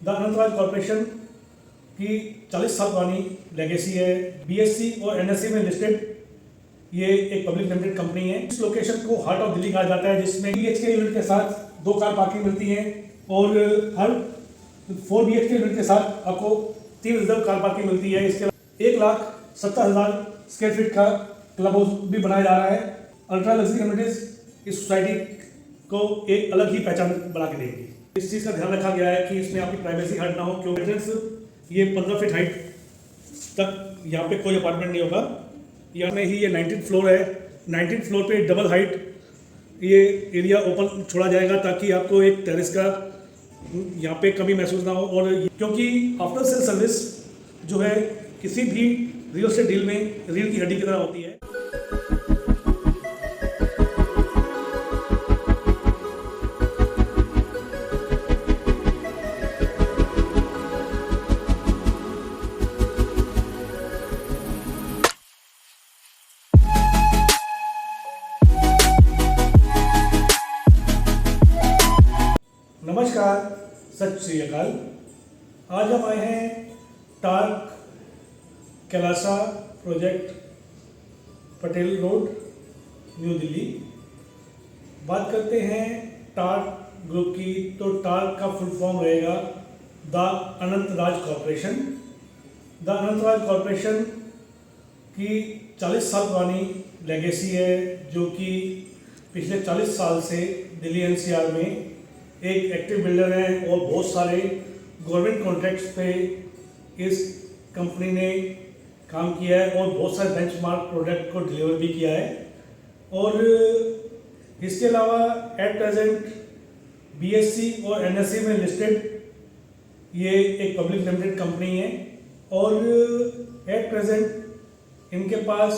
The Anantraj corporation की 40 साल पुरानी लेगेसी है। बीएससी और एनएससी में लिस्टेड ये एक पब्लिक लिमिटेड कंपनी है। इस लोकेशन को हार्ट ऑफ दिल्ली कहा जाता है, जिसमें बीएचके यूनिट के साथ 2 कार पार्किंग मिलती है और हर 4 बीएचके यूनिट के साथ आपको 3 रिजर्व कार पार्किंग मिलती है। इसके अलावा 1,70,000 स्क्वायर फीट का क्लब हाउस भी बनाया जा रहा है। अल्ट्रा लग्जरी कम्युनिटीज इस सोसाइटी को एक अलग ही पहचान बना के देगी। इस चीज़ का ध्यान रखा गया है कि इसमें आपकी प्राइवेसी हट ना हो, क्योंकि ये 15 फीट हाइट तक यहाँ पे कोई अपार्टमेंट नहीं होगा। यहाँ में ही ये 19th फ्लोर है। 19th फ्लोर पे डबल हाइट ये एरिया ओपन छोड़ा जाएगा ताकि आपको एक टेरेस का यहाँ पे कमी महसूस ना हो। और क्योंकि आफ्टर सेल सर्विस जो है किसी भी रियल एस्टेट डील में रीढ़ की हड्डी की तरह होती है। नमस्कार, सत श्री अकाल। आज हम आए हैं torque Kailasa project, Patel road, new Delhi. बात करते हैं टार्क ग्रुप की, तो टार्क का फुल फॉर्म रहेगा the Anantraj corporation. The Anantraj corporation की 40 साल पुरानी लेगेसी है, जो कि पिछले 40 साल से दिल्ली एनसीआर में एक एक्टिव बिल्डर है और बहुत सारे गवर्नमेंट कॉन्ट्रैक्ट्स पे इस कंपनी ने काम किया है और बहुत सारे बेंचमार्क प्रोडक्ट को डिलीवर भी किया है। और इसके अलावा एट प्रेजेंट बीएससी और एनएससी में लिस्टेड ये एक पब्लिक लिमिटेड कंपनी है। और एट प्रेजेंट इनके पास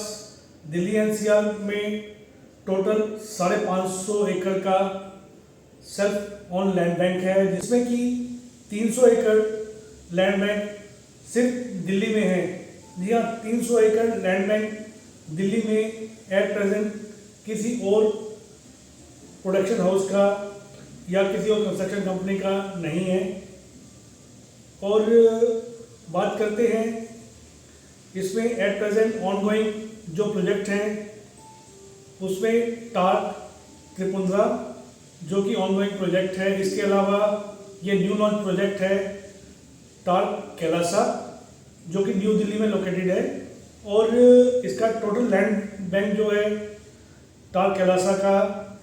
दिल्ली एनसीआर में टोटल 550 एकड़ का सेल्फ ऑन लैंड बैंक है, जिसमें कि 300 एकड़ लैंड बैंक सिर्फ दिल्ली में है। जी हाँ, 300 एकड़ लैंड बैंक दिल्ली में एट प्रेजेंट किसी और प्रोडक्शन हाउस का या किसी और कंस्ट्रक्शन कंपनी का नहीं है। और बात करते हैं इसमें एट प्रेजेंट ऑनगोइंग जो प्रोजेक्ट हैं उसमें टार्क त्रिपुंद्रा जो कि ऑनगोइंग प्रोजेक्ट है। इसके अलावा ये न्यू लॉन्च प्रोजेक्ट है टार्क कैलासा, जो कि न्यू दिल्ली में लोकेटेड है। और इसका टोटल लैंड बैंक जो है टार्क कैलासा का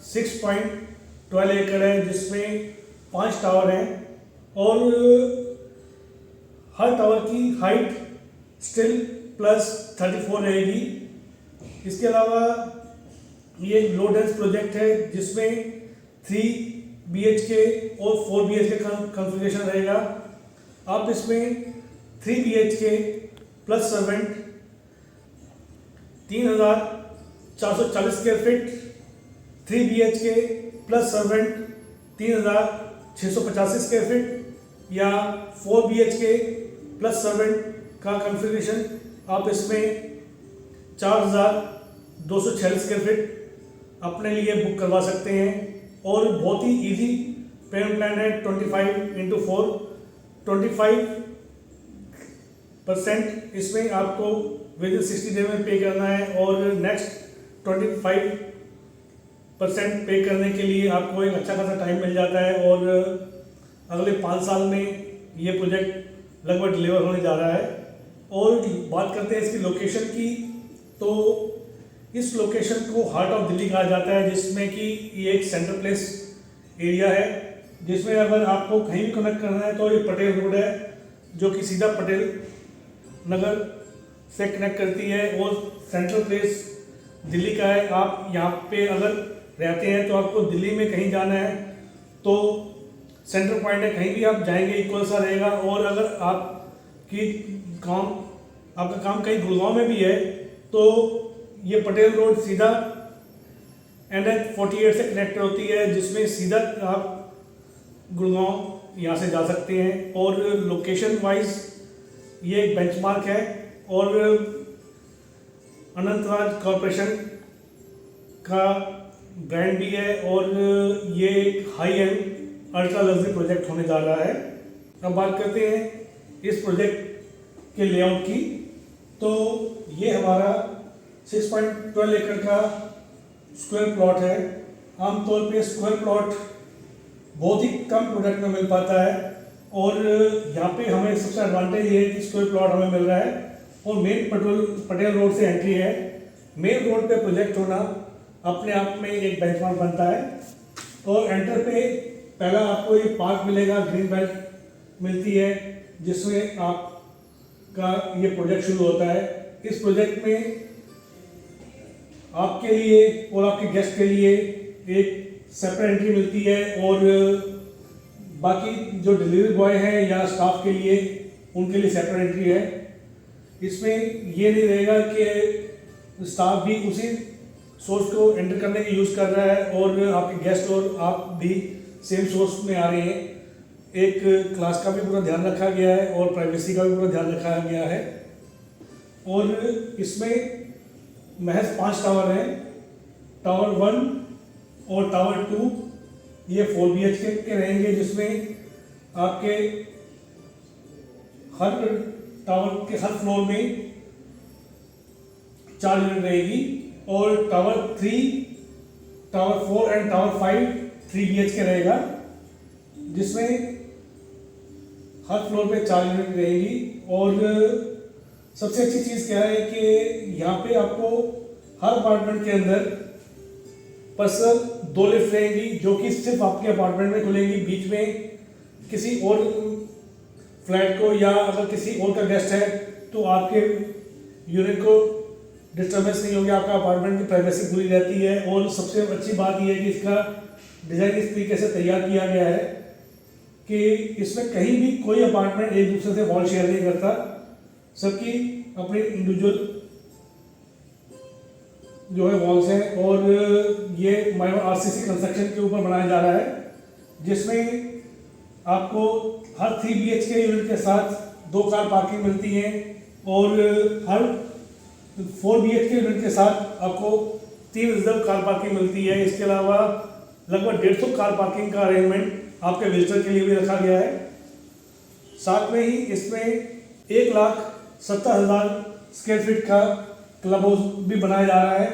6.12 एकड़ है, जिसमें 5 टावर हैं और हर टावर की हाइट स्टिल +34 रहेगी। इसके अलावा ये लो डेंस प्रोजेक्ट है, जिसमें 3 BHK और 4 BHK का कॉन्फ़िगरेशन रहेगा। आप इसमें 3 BHK plus servant 3,440 square feet, 3 BHK plus servant 3,685 square feet या 4 BHK प्लस सर्वेंट का कॉन्फ़िगरेशन आप इसमें 4,246 स्क्वायर फीट अपने लिए बुक करवा सकते हैं। और बहुत ही इजी पेमेंट प्लान है। 25x4 25% इसमें आपको विद इन 60 डे में पे करना है और नेक्स्ट 25% पे करने के लिए आपको एक अच्छा खासा टाइम मिल जाता है। और अगले 5 साल में ये प्रोजेक्ट लगभग डिलीवर होने जा रहा है। और बात करते हैं इसकी लोकेशन की, तो इस लोकेशन को हार्ट ऑफ दिल्ली कहा जाता है, जिसमें कि ये एक सेंट्रल प्लेस एरिया है, जिसमें अगर आपको कहीं भी कनेक्ट करना है तो ये पटेल रोड है, जो कि सीधा पटेल नगर से कनेक्ट करती है और सेंट्रल प्लेस दिल्ली का है। आप यहाँ पे अगर रहते हैं तो आपको दिल्ली में कहीं जाना है तो सेंट्रल पॉइंट है, कहीं भी आप जाएंगे इक्वल सा रहेगा। और अगर आपका काम कहीं गुड़गांव में भी है तो ये पटेल रोड सीधा NH48 से कनेक्ट होती है, जिसमें सीधा आप गुड़गांव यहाँ से जा सकते हैं। और लोकेशन वाइज ये एक बेंचमार्क है और अनंतराज कॉर्पोरेशन का ब्रांड भी है और ये एक high and ultra luxury project होने जा रहा है। अब बात करते हैं इस प्रोजेक्ट के लेआउट की। तो ये हमारा 6.12 एकड़ का स्क्वायर प्लॉट है। आमतौर पे स्क्वायर प्लॉट बहुत ही कम प्रोडक्ट में मिल पाता है, और यहाँ पे हमें सबसे एडवांटेज ये है कि स्क्वायर प्लॉट हमें मिल रहा है और मेन पटेल रोड से एंट्री है। मेन रोड पे प्रोजेक्ट होना अपने आप में एक बेंचमार्क बनता है। और एंटर पे पहला आपको ये पार्क मिलेगा, ग्रीन बेल्ट मिलती है, जिसमें आपका ये प्रोजेक्ट शुरू होता है। इस प्रोजेक्ट में आपके लिए और आपके गेस्ट के लिए एक सेपरेट एंट्री मिलती है, और बाकी जो डिलीवरी बॉय हैं या स्टाफ के लिए उनके लिए सेपरेट एंट्री है। इसमें ये नहीं रहेगा कि स्टाफ भी उसी सोर्स को एंटर करने के यूज़ कर रहा है और आपके गेस्ट और आप भी सेम सोर्स में आ रहे हैं। एक क्लास का भी पूरा ध्यान रखा गया है और प्राइवेसी का भी पूरा ध्यान रखा गया है। और इसमें महज 5 टावर हैं। टावर 1 और टावर 2 ये 4 BHK के रहेंगे, जिसमें आपके हर टावर के हर फ्लोर में 4 यूनिट रहेगी। और tower 3, tower 4 and tower 5 3 BHK रहेगा, जिसमें हर फ्लोर पे 4 यूनिट रहेगी। और सबसे अच्छी चीज़ क्या है कि यहाँ पे आपको हर अपार्टमेंट के अंदर पर्सनल 2 लिफ्ट रहेंगी, जो कि सिर्फ आपके अपार्टमेंट में खुलेंगी। बीच में किसी और फ्लैट को या अगर किसी और का गेस्ट है तो आपके यूनिट को डिस्टर्बेंस नहीं होगी, आपका अपार्टमेंट की प्राइवेसी पूरी रहती है। और सबसे अच्छी बात यह है कि इसका डिज़ाइन इस तरीके से तैयार किया गया है कि इसमें कहीं भी कोई अपार्टमेंट एक दूसरे से वॉल शेयर नहीं करता। सबकी अपनी इंडिविजुअल जो है वॉल्स हैं। और ये माइनर RCC कंस्ट्रक्शन के ऊपर बनाया जा रहा है, जिसमें आपको हर 3 BHK यूनिट के साथ 2 कार पार्किंग मिलती है, और हर 4 BHK यूनिट के साथ आपको 3 रिजर्व कार पार्किंग मिलती है। इसके अलावा लगभग 150 कार पार्किंग का अरेंजमेंट आपके विजिटर के लिए भी रखा गया है। साथ में ही इसमें 1,70,000 स्क्वायर फीट का क्लब हाउस भी बनाया जा रहा है,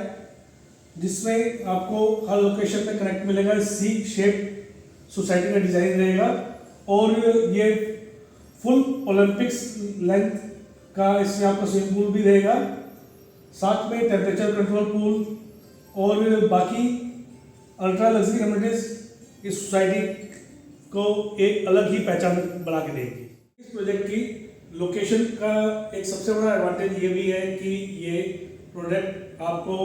जिसमें आपको हर लोकेशन में कनेक्ट मिलेगा। सी शेप सोसाइटी का डिज़ाइन रहेगा, और ये फुल ओलंपिक्स लेंथ का इसमें आपका स्विमिंग पूल भी रहेगा, साथ में टेम्परेचर कंट्रोल पूल और बाकी अल्ट्रा लग्जरी कम्युनिटीज इस सोसाइटी को एक अलग ही पहचान बना के देगी। इस प्रोजेक्ट की लोकेशन का एक सबसे बड़ा एडवांटेज ये भी है कि ये प्रोडक्ट आपको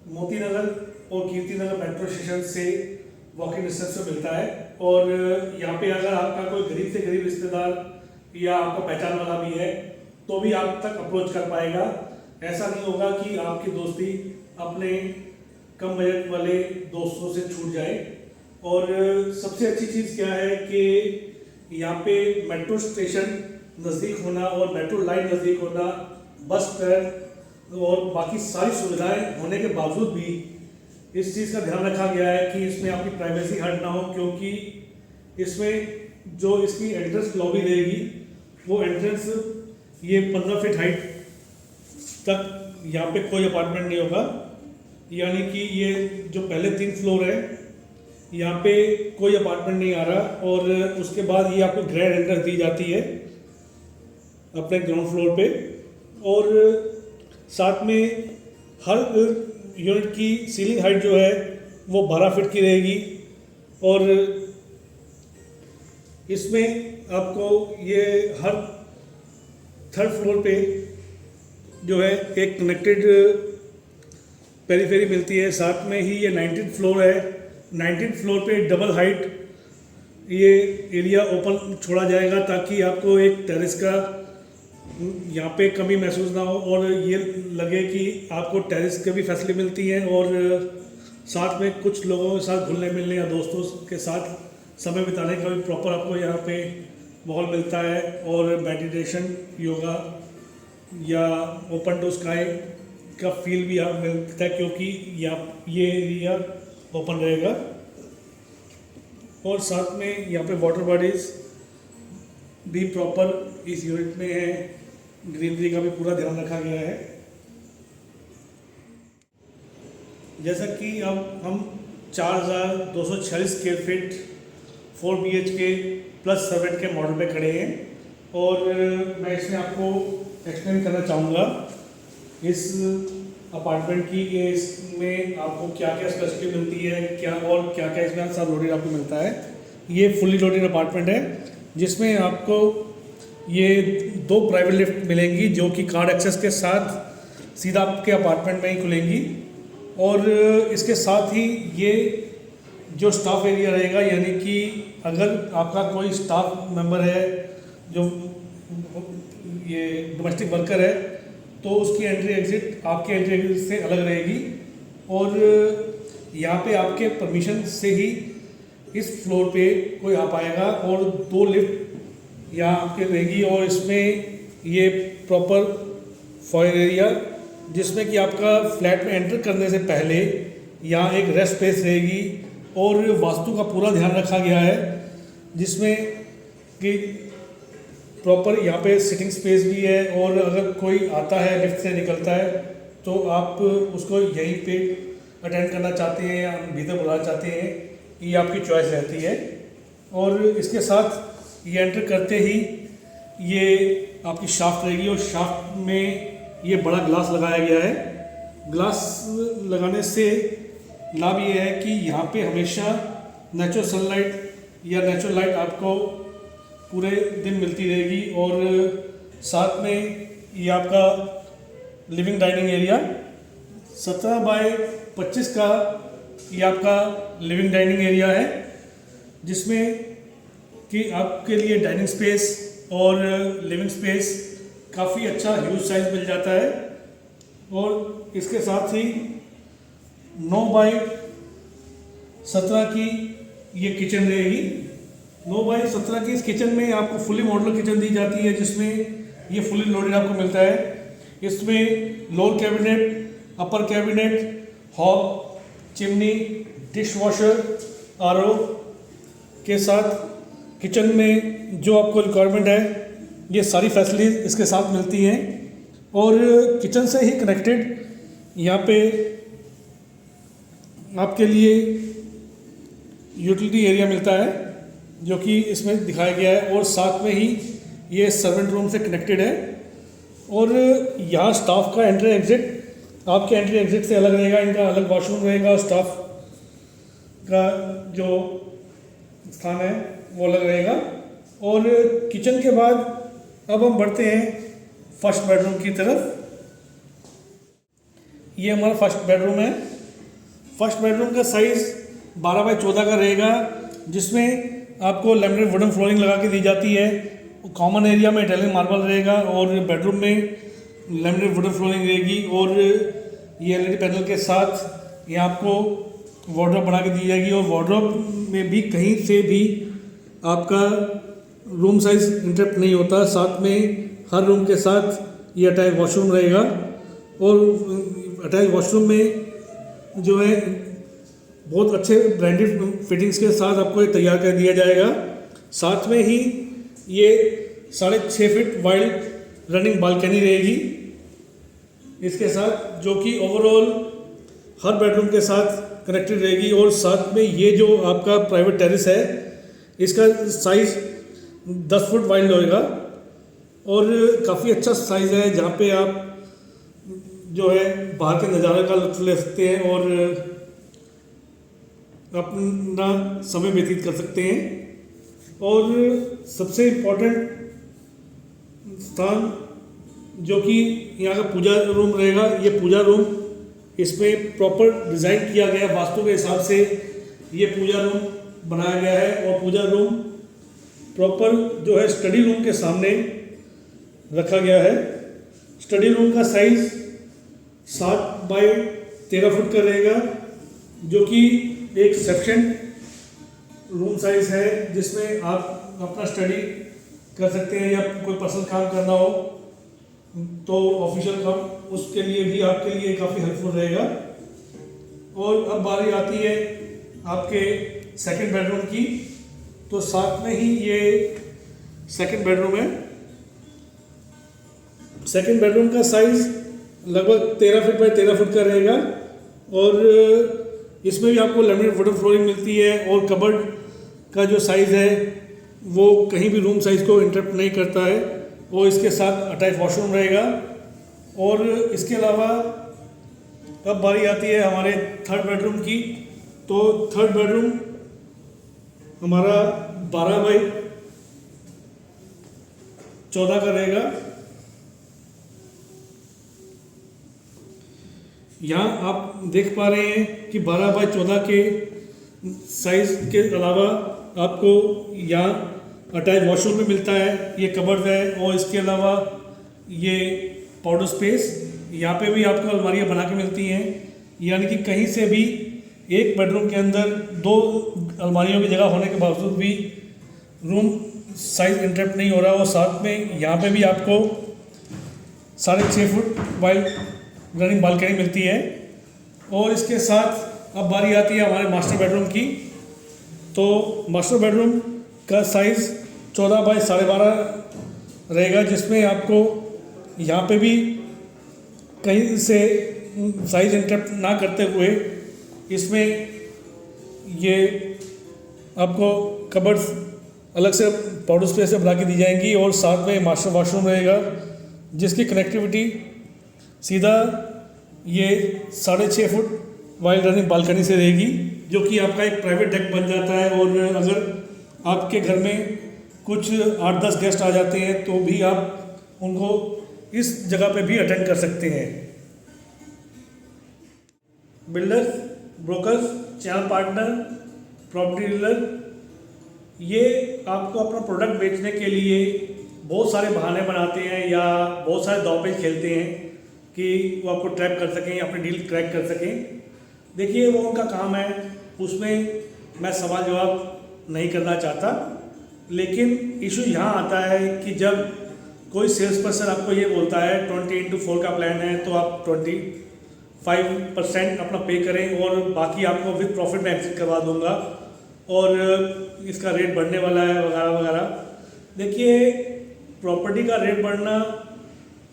मोती नगर और कीर्ति नगर मेट्रो स्टेशन से वॉकिंग डिस्टेंस पे मिलता है। और यहाँ पे अगर आपका कोई गरीब से गरीब रिश्तेदार या आपका पहचान वाला भी है तो भी आप तक अप्रोच कर पाएगा। ऐसा नहीं होगा कि आपकी दोस्ती अपने कम बजट वाले दोस्तों से छूट जाए। और सबसे अच्छी चीज़ क्या है कि यहाँ पे मेट्रो स्टेशन नज़दीक होना और मेट्रो लाइन नज़दीक होना, बस स्टैंड और बाकी सारी सुविधाएं होने के बावजूद भी इस चीज़ का ध्यान रखा गया है कि इसमें आपकी प्राइवेसी हर्ट ना हो, क्योंकि इसमें जो इसकी एंट्रेंस लॉबी रहेगी वो एंट्रेंस ये 15 फीट हाइट तक यहाँ पे कोई अपार्टमेंट नहीं होगा। यानी कि ये जो पहले 3 फ्लोर है यहाँ पे कोई अपार्टमेंट नहीं आ रहा, और उसके बाद ये आपको ग्रैंड एंट्रेंस दी जाती है अपने ग्राउंड फ्लोर पे। और साथ में हर यूनिट की सीलिंग हाइट जो है वो 12 फीट की रहेगी, और इसमें आपको ये हर 3rd फ्लोर पे जो है एक कनेक्टेड पेरीफेरी मिलती है। साथ में ही ये 19th फ्लोर है। 19th फ्लोर पे डबल हाइट ये एरिया ओपन छोड़ा जाएगा, ताकि आपको एक टेरेस का यहाँ पे कमी महसूस ना हो और ये लगे कि आपको टेरेस की भी फैसिलिटी मिलती है। और साथ में कुछ लोगों के साथ घुलने मिलने या दोस्तों के साथ समय बिताने का भी प्रॉपर आपको यहाँ पे माहौल मिलता है। और मेडिटेशन, योगा या ओपन टू स्काई का फील भी यहाँ मिलता है, क्योंकि ये एरिया ओपन रहेगा। और साथ में यहाँ पे वाटर बॉडीज़ भी प्रॉपर इस यूनिट में है, ग्रीनरी का भी पूरा ध्यान रखा गया है। जैसा कि अब हम 4246 square feet 4 BHK plus servant के मॉडल पे खड़े हैं और मैं इसमें आपको एक्सप्लेन करना चाहूँगा इस अपार्टमेंट की, इसमें आपको क्या क्या फैसिलिटी मिलती है, क्या और क्या क्या इसमें सब लोडेड आपको मिलता है। ये फुली लोडेड अपार्टमेंट है जिसमें आपको ये 2 प्राइवेट लिफ्ट मिलेंगी जो कि कार्ड एक्सेस के साथ सीधा आपके अपार्टमेंट में ही खुलेंगी। और इसके साथ ही ये जो स्टाफ एरिया रहेगा, यानी कि अगर आपका कोई स्टाफ मेंबर है जो ये डोमेस्टिक वर्कर है तो उसकी एंट्री एग्ज़िट आपके एंट्री एग्ज़िट से अलग रहेगी और यहाँ पे आपके परमिशन से ही इस फ्लोर पे कोई आ पाएगा। और 2 लिफ्ट यहाँ आपके रहेगी और इसमें ये प्रॉपर फॉयर एरिया जिसमें कि आपका फ्लैट में एंटर करने से पहले यहाँ एक रेस्ट स्पेस रहेगी और वास्तु का पूरा ध्यान रखा गया है जिसमें कि प्रॉपर यहाँ पे सिटिंग स्पेस भी है और अगर कोई आता है लिफ्ट से निकलता है तो आप उसको यहीं पे अटेंड करना चाहते हैं या भीतर बुलाना चाहते हैं, ये आपकी चॉइस रहती है। और इसके साथ ये एंटर करते ही ये आपकी शाफ्ट रहेगी और शाफ्ट में ये बड़ा ग्लास लगाया गया है। ग्लास लगाने से लाभ ये है कि यहाँ पे हमेशा नेचुरल सनलाइट या नेचुरल लाइट आपको पूरे दिन मिलती रहेगी। और साथ में ये आपका लिविंग डाइनिंग एरिया 17 बाय 25 का ये आपका लिविंग डाइनिंग एरिया है जिसमें कि आपके लिए डाइनिंग स्पेस और लिविंग स्पेस काफ़ी अच्छा ह्यूज साइज मिल जाता है। और इसके साथ ही 9 बाय 17 की ये किचन रहेगी। 9 बाय 17 की इस किचन में आपको फुली मॉड्यूलर किचन दी जाती है जिसमें ये फुली लोडेड आपको मिलता है। इसमें lower cabinet, upper cabinet, hob, chimney, dish washer, RO के साथ किचन में जो आपको रिक्वायरमेंट है ये सारी फैसिलिटीज इसके साथ मिलती हैं। और किचन से ही कनेक्टेड यहाँ पे आपके लिए यूटिलिटी एरिया मिलता है जो कि इसमें दिखाया गया है और साथ में ही ये सर्वेंट रूम से कनेक्टेड है। और यहाँ स्टाफ का एंट्री एग्ज़िट आपके एंट्री एग्ज़िट से अलग रहेगा, इनका अलग वॉशरूम रहेगा, स्टाफ का जो स्थान है वो अलग रहेगा। और किचन के बाद अब हम बढ़ते हैं फर्स्ट बेडरूम की तरफ। ये हमारा फर्स्ट बेडरूम है। फर्स्ट बेडरूम का साइज़ 12 बाय 14 का रहेगा जिसमें आपको लैमिनेटेड वुडन फ्लोरिंग लगा के दी जाती है। कॉमन एरिया में इटालियन मार्बल रहेगा और बेडरूम में लैमिनेटेड वुडन फ्लोरिंग रहेगी। और ये एलईडी पैनल के साथ ये आपको वार्डरोब बना के दी जाएगी और वार्डरोब में भी कहीं से भी आपका रूम साइज इंटरप्ट नहीं होता। साथ में हर रूम के साथ ये अटैच वॉशरूम रहेगा और अटैच वॉशरूम में जो है बहुत अच्छे ब्रांडेड फिटिंग्स के साथ आपको ये तैयार कर दिया जाएगा। साथ में ही ये 6.5 फीट वाइड रनिंग बालकनी रहेगी इसके साथ, जो कि ओवरऑल हर बेडरूम के साथ कनेक्टेड रहेगी। और साथ में ये जो आपका प्राइवेट टेरेस है इसका साइज़ 10 फुट वाइड होएगा और काफ़ी अच्छा साइज़ है जहाँ पे आप जो है बाहर के नज़ारे का लुत्फ़ ले सकते हैं और अपना समय व्यतीत कर सकते हैं। और सबसे इम्पोर्टेंट स्थान जो कि यहाँ का पूजा रूम रहेगा, ये पूजा रूम इसमें प्रॉपर डिज़ाइन किया गया वास्तु के हिसाब से ये पूजा रूम बनाया गया है। और पूजा रूम प्रॉपर जो है स्टडी रूम के सामने रखा गया है। स्टडी रूम का साइज़ 7 बाय 13 फुट का रहेगा जो कि एक सफिशिएंट रूम साइज़ है जिसमें आप अपना स्टडी कर सकते हैं या कोई पर्सनल काम करना हो तो ऑफिशियल काम, उसके लिए भी आपके लिए काफ़ी हेल्पफुल रहेगा। और अब बारी आती है आपके सेकंड बेडरूम की, तो साथ में ही ये सेकंड बेडरूम है। सेकंड बेडरूम का साइज लगभग 13 फीट बाई 13 फीट का रहेगा और इसमें भी आपको लैमिनेट वुडन फ्लोरिंग मिलती है और कबर्ड का जो साइज़ है वो कहीं भी रूम साइज़ को इंटरप्ट नहीं करता है और इसके साथ अटैच वॉशरूम रहेगा। और इसके अलावा अब बारी आती है हमारे थर्ड बेडरूम की। तो थर्ड बेडरूम हमारा 12 बाई 14 का रहेगा। यहाँ आप देख पा रहे हैं कि 12 बाई 14 के साइज के अलावा आपको यहाँ अटैच वॉशरूम भी मिलता है, ये कबर्ड है और इसके अलावा ये पाउडर स्पेस, यहाँ पे भी आपको अलमारियाँ बना के मिलती हैं। यानी कि कहीं से भी एक बेडरूम के अंदर 2 अलमारियों की जगह होने के बावजूद भी रूम साइज इंटरप्ट नहीं हो रहा। और साथ में यहाँ पे भी आपको 6.5 फुट वाइड रनिंग बालकनी मिलती है। और इसके साथ अब बारी आती है हमारे मास्टर बेडरूम की। तो मास्टर बेडरूम का साइज़ 14 बाई 12.5 रहेगा, जिसमें आपको यहाँ पे भी कहीं से साइज इंटरप्ट ना करते हुए इसमें ये आपको कबर्ड्स अलग से पाउडर स्पेस से बना के दी जाएंगी और साथ में मास्टर वॉशरूम रहेगा जिसकी कनेक्टिविटी सीधा ये 6.5 फुट वाइड रनिंग बालकनी से रहेगी, जो कि आपका एक प्राइवेट डेक बन जाता है। और अगर आपके घर में कुछ 8-10 गेस्ट आ जाते हैं तो भी आप उनको इस जगह पे भी अटेंड कर सकते हैं। Builders, brokers, channel partner, property dealer, ये आपको अपना प्रोडक्ट बेचने के लिए बहुत सारे बहाने बनाते हैं या बहुत सारे दांवपेच खेलते हैं कि वो आपको ट्रैप कर सकें या अपनी डील क्रैक कर सकें। देखिए, वो उनका काम है, उसमें मैं सवाल जवाब नहीं करना चाहता। लेकिन इशू यहाँ आता है कि जब कोई सेल्स पर्सन आपको ये बोलता है 20x4 का प्लान है तो आप 25% अपना पे करें और बाकी आपको विद प्रॉफिट में एग्जिट करवा दूंगा और इसका रेट बढ़ने वाला है वगैरह वगैरह। देखिए, प्रॉपर्टी का रेट बढ़ना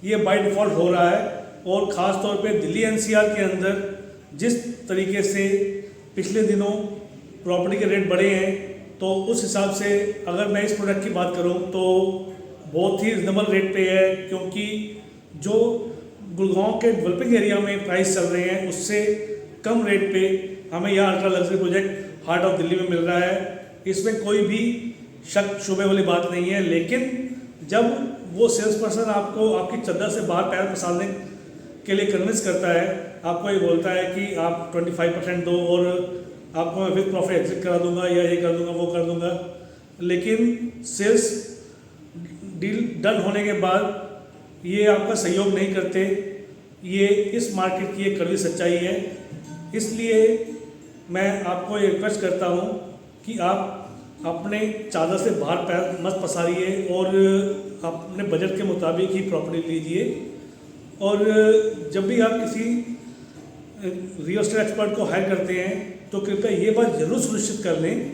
ये बाय डिफ़ॉल्ट हो रहा है और ख़ास तौर पे दिल्ली एनसीआर के अंदर जिस तरीके से पिछले दिनों प्रॉपर्टी के रेट बढ़े हैं तो उस हिसाब से अगर मैं इस प्रोडक्ट की बात करूं तो बहुत ही रिजनेबल रेट पे है, क्योंकि जो गुड़गांव के डेवलपिंग एरिया में प्राइस चल रहे हैं उससे कम रेट पे हमें यह ultra luxury project heart of Delhi में मिल रहा है। इसमें कोई भी शक शुबे वाली बात नहीं है। लेकिन जब वो सेल्स पर्सन आपको आपकी चद्दर से बाहर पैर पसारने के लिए कन्विंस करता है, आपको ये बोलता है कि आप 25% दो और आपको मैं विद प्रॉफिट एग्जिट करा दूंगा या ये कर दूंगा वो कर दूंगा, लेकिन सेल्स डील डन होने के बाद ये आपका सहयोग नहीं करते, ये इस मार्केट की एक कड़वी सच्चाई है। इसलिए मैं आपको ये रिक्वेस्ट करता हूँ कि आप अपने चादर से बाहर पैर मत पसारिए और अपने बजट के मुताबिक ही प्रॉपर्टी लीजिए। और जब भी आप किसी रियल एस्टेट एक्सपर्ट को हायर करते हैं तो कृपया ये बात ज़रूर सुनिश्चित कर लें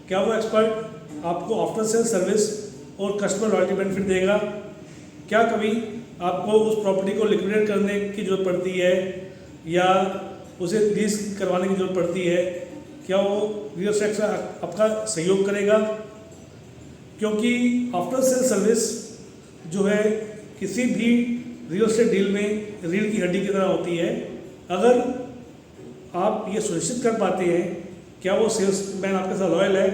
क्या वो एक्सपर्ट आपको आफ्टर सेल सर्विस और कस्टमर लॉयल्टी बेनिफिट देगा। क्या कभी आपको उस प्रॉपर्टी को लिक्विडेट करने की ज़रूरत पड़ती है या उसे लीज करवाने की ज़रूरत पड़ती है, क्या वो रियल एस्टेट आपका सहयोग करेगा? क्योंकि आफ्टर सेल सर्विस जो है किसी भी रियल एस्टेट डील में रीढ़ की हड्डी की तरह होती है। अगर आप ये सुनिश्चित कर पाते हैं क्या वो सेल्समैन आपके साथ लॉयल है,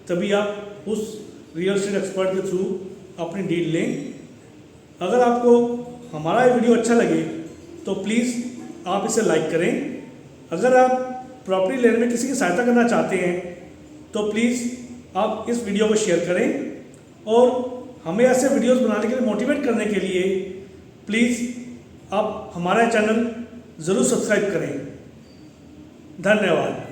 तभी आप उस रियल एस्टेट एक्सपर्ट के थ्रू अपनी डील लें। अगर आपको हमारा ये वीडियो अच्छा लगे तो प्लीज़ आप इसे लाइक करें। अगर आप प्रॉपर्टी लेने में किसी की सहायता करना चाहते हैं तो प्लीज़ आप इस वीडियो को शेयर करें और हमें ऐसे वीडियोस बनाने के लिए मोटिवेट करने के लिए प्लीज़ आप हमारा चैनल ज़रूर सब्सक्राइब करें। धन्यवाद।